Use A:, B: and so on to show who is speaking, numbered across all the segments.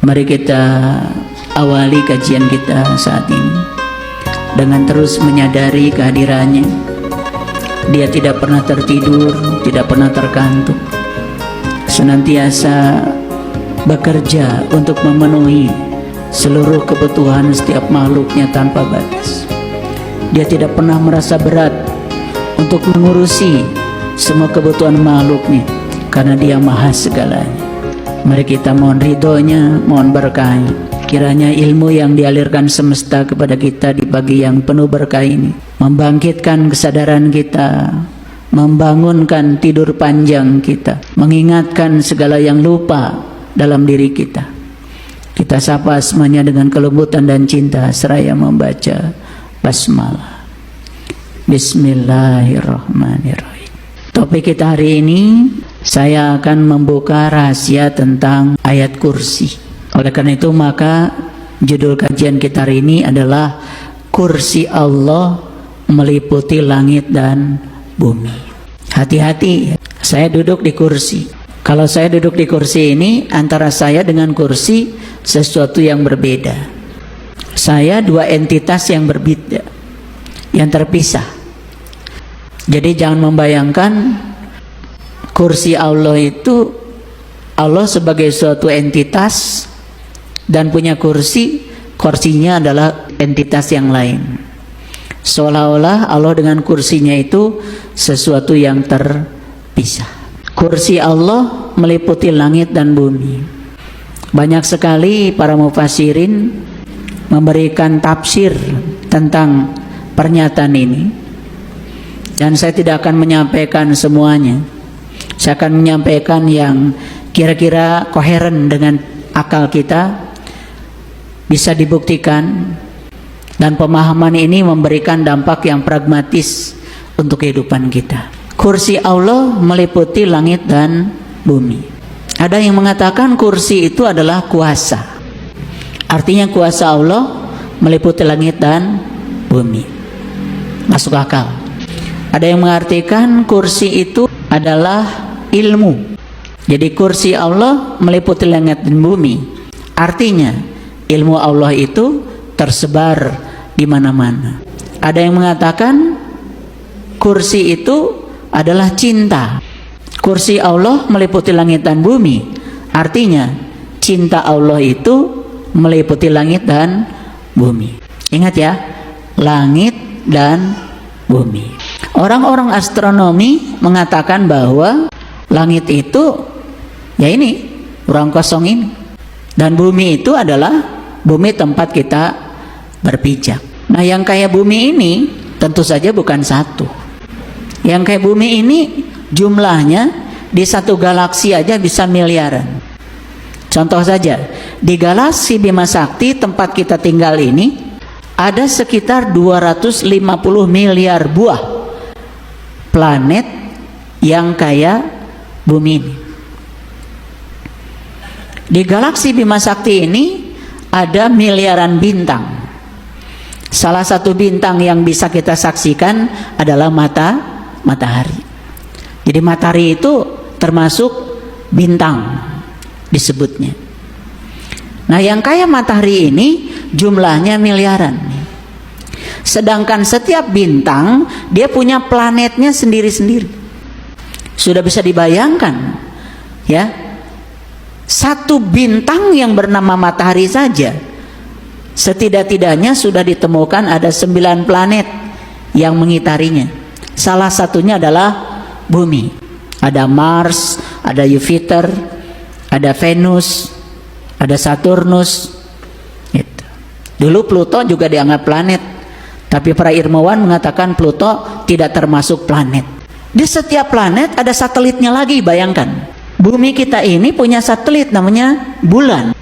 A: Mari kita awali kajian kita saat ini dengan terus menyadari kehadirannya. Dia tidak pernah tertidur, tidak pernah terkantuk, senantiasa bekerja untuk memenuhi seluruh kebutuhan setiap makhluknya tanpa batas. Dia tidak pernah merasa berat untuk mengurusi semua kebutuhan makhluknya, karena dia maha segalanya. Mari kita mohon ridhonya, mohon berkahnya. Kiranya ilmu yang dialirkan semesta kepada kita di pagi yang penuh berkah ini membangkitkan kesadaran kita, membangunkan tidur panjang kita, mengingatkan segala yang lupa dalam diri kita. Kita sapa semuanya dengan kelembutan dan cinta seraya membaca basmalah. Bismillahirrahmanirrahim. Topik kita hari ini, saya akan membuka rahasia tentang ayat kursi. Oleh karena itu maka judul kajian kita hari ini adalah Kursi Allah meliputi langit dan bumi. Hati-hati, saya duduk di kursi. Kalau saya duduk di kursi ini, antara saya dengan kursi sesuatu yang berbeda. Saya dua entitas yang berbeda, yang terpisah. Jadi jangan membayangkan kursi Allah itu Allah sebagai suatu entitas dan punya kursi, kursinya adalah entitas yang lain. Seolah-olah Allah dengan kursinya itu sesuatu yang terpisah. Kursi Allah meliputi langit dan bumi. Banyak sekali para mufassirin memberikan tafsir tentang pernyataan ini, dan saya tidak akan menyampaikan semuanya. Saya akan menyampaikan yang kira-kira koheren dengan akal kita, bisa dibuktikan, dan pemahaman ini memberikan dampak yang pragmatis untuk kehidupan kita. Kursi Allah meliputi langit dan bumi. Ada yang mengatakan kursi itu adalah kuasa. Artinya kuasa Allah meliputi langit dan bumi. Masuk akal. Ada yang mengartikan kursi itu adalah ilmu. Jadi kursi Allah meliputi langit dan bumi. Artinya ilmu Allah itu tersebar di mana-mana. Ada yang mengatakan kursi itu adalah cinta. Kursi Allah meliputi langit dan bumi. Artinya cinta Allah itu meliputi langit dan bumi. Ingat ya, langit dan bumi. Orang-orang astronomi mengatakan bahwa langit itu ya ini, ruang kosong ini, dan bumi itu adalah bumi tempat kita berpijak. Nah, yang kayak bumi ini tentu saja bukan satu. Yang kayak bumi ini jumlahnya di satu galaksi aja bisa miliaran. Contoh saja, di galaksi Bima Sakti tempat kita tinggal ini ada sekitar 250 miliar buah planet yang kayak bumi ini. Di galaksi Bima Sakti ini ada miliaran bintang. Salah satu bintang yang bisa kita saksikan adalah matahari. Jadi matahari itu termasuk bintang disebutnya. Nah, yang kayak matahari ini jumlahnya miliaran. Sedangkan setiap bintang dia punya planetnya sendiri-sendiri. Sudah bisa dibayangkan ya, satu bintang yang bernama matahari saja setidak-tidaknya sudah ditemukan ada 9 planet yang mengitarinya. Salah satunya adalah bumi. Ada Mars, ada Jupiter, ada Venus, ada Saturnus gitu. Dulu Pluto juga dianggap planet, tapi para ilmuwan mengatakan Pluto tidak termasuk planet. Di setiap planet ada satelitnya lagi. Bayangkan, bumi kita ini punya satelit namanya bulan.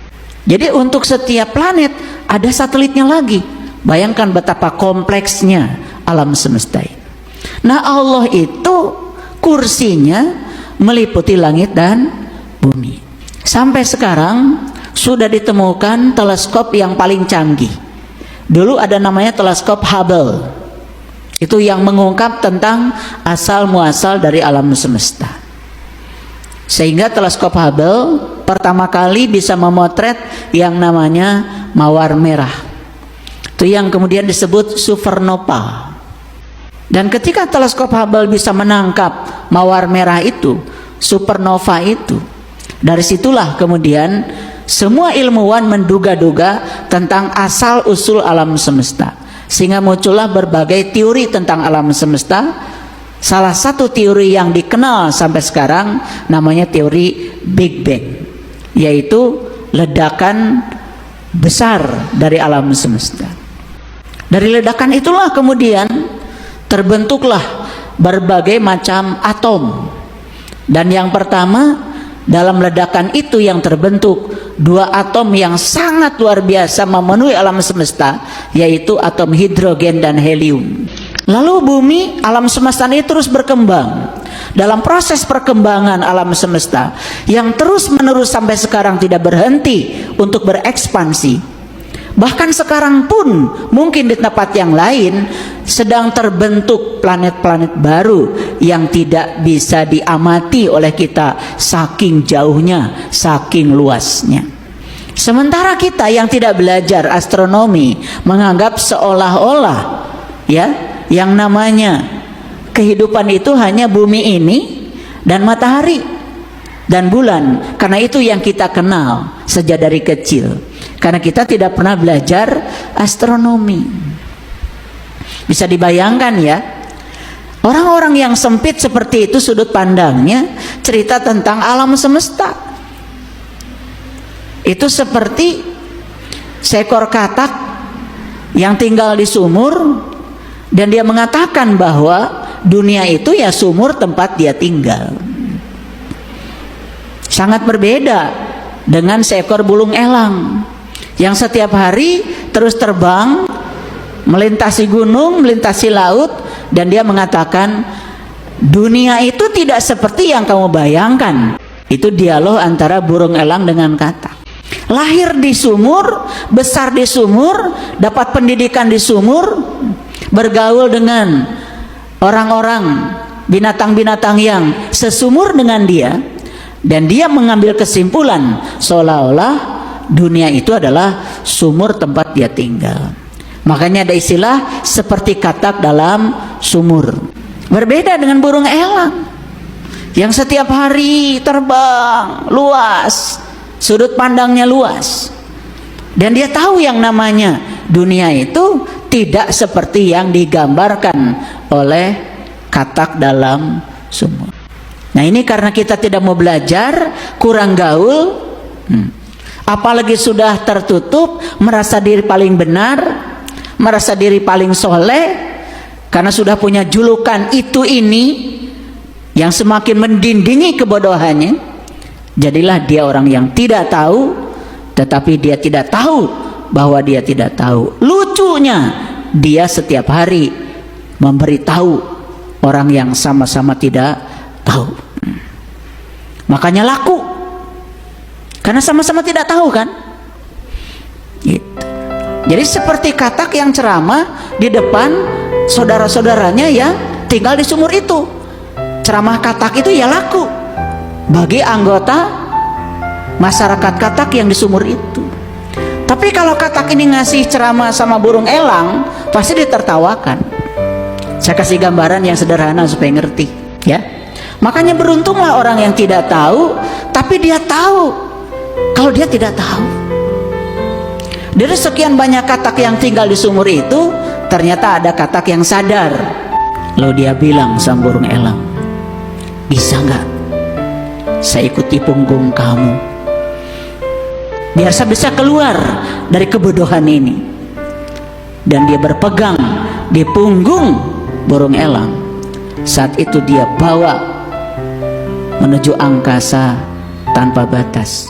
A: Jadi untuk setiap planet ada satelitnya lagi. Bayangkan betapa kompleksnya alam semesta ini. Nah, Allah itu kursinya meliputi langit dan bumi. Sampai sekarang sudah ditemukan teleskop yang paling canggih. Dulu ada namanya teleskop Hubble. Itu yang mengungkap tentang asal muasal dari alam semesta. Sehingga teleskop Hubble pertama kali bisa memotret yang namanya mawar merah. Itu yang kemudian disebut supernova. Dan ketika teleskop Hubble bisa menangkap mawar merah itu, supernova itu, dari situlah kemudian semua ilmuwan menduga-duga tentang asal-usul alam semesta. Sehingga muncullah berbagai teori tentang alam semesta. Salah satu teori yang dikenal sampai sekarang namanya teori Big Bang, yaitu ledakan besar dari alam semesta. Dari ledakan itulah kemudian terbentuklah berbagai macam atom. Dan yang pertama, dalam ledakan itu yang terbentuk dua atom yang sangat luar biasa memenuhi alam semesta, yaitu atom hidrogen dan helium. Lalu bumi, alam semesta ini terus berkembang. Dalam proses perkembangan alam semesta yang terus menerus sampai sekarang tidak berhenti untuk berekspansi. Bahkan sekarang pun mungkin di tempat yang lain sedang terbentuk planet-planet baru yang tidak bisa diamati oleh kita saking jauhnya, saking luasnya. Sementara kita yang tidak belajar astronomi menganggap seolah-olah ya, yang namanya kehidupan itu hanya bumi ini dan matahari dan bulan. Karena itu yang kita kenal sejak dari kecil. Karena kita tidak pernah belajar astronomi. Bisa dibayangkan ya, orang-orang yang sempit seperti itu sudut pandangnya cerita tentang alam semesta. Itu seperti seekor katak yang tinggal di sumur, dan dia mengatakan bahwa dunia itu ya sumur tempat dia tinggal. Sangat berbeda dengan seekor burung elang yang setiap hari terus terbang melintasi gunung, melintasi laut, dan dia mengatakan dunia itu tidak seperti yang kamu bayangkan. Itu dialog antara burung elang dengan katak. Lahir di sumur, besar di sumur, dapat pendidikan di sumur, bergaul dengan orang-orang, binatang-binatang yang sesumur dengan dia, dan dia mengambil kesimpulan seolah-olah dunia itu adalah sumur tempat dia tinggal. Makanya ada istilah seperti katak dalam sumur. Berbeda dengan burung elang yang setiap hari terbang luas, sudut pandangnya luas, dan dia tahu yang namanya dunia itu tidak seperti yang digambarkan oleh katak dalam sumur. Nah ini karena kita tidak mau belajar, kurang gaul, apalagi sudah tertutup, merasa diri paling benar, merasa diri paling soleh, karena sudah punya julukan itu ini yang semakin mendindingi kebodohannya. Jadilah dia orang yang tidak tahu, tetapi dia tidak tahu bahwa dia tidak tahu. Lucunya, dia setiap hari memberitahu orang yang sama-sama tidak tahu. Makanya laku, karena sama-sama tidak tahu kan. Gitu. Jadi seperti katak yang ceramah di depan saudara-saudaranya yang tinggal di sumur itu. Ceramah katak itu ya laku bagi anggota masyarakat katak yang di sumur itu. Tapi kalau katak ini ngasih ceramah sama burung elang, pasti ditertawakan. Saya kasih gambaran yang sederhana supaya ngerti ya. Makanya beruntunglah orang yang tidak tahu, tapi dia tahu kalau dia tidak tahu. Dari sekian banyak katak yang tinggal di sumur itu, ternyata ada katak yang sadar. Lalu dia bilang sama burung elang, bisa nggak saya ikuti punggung kamu, biar saya bisa keluar dari kebodohan ini. Dan dia berpegang di punggung burung elang. Saat itu dia bawa menuju angkasa tanpa batas.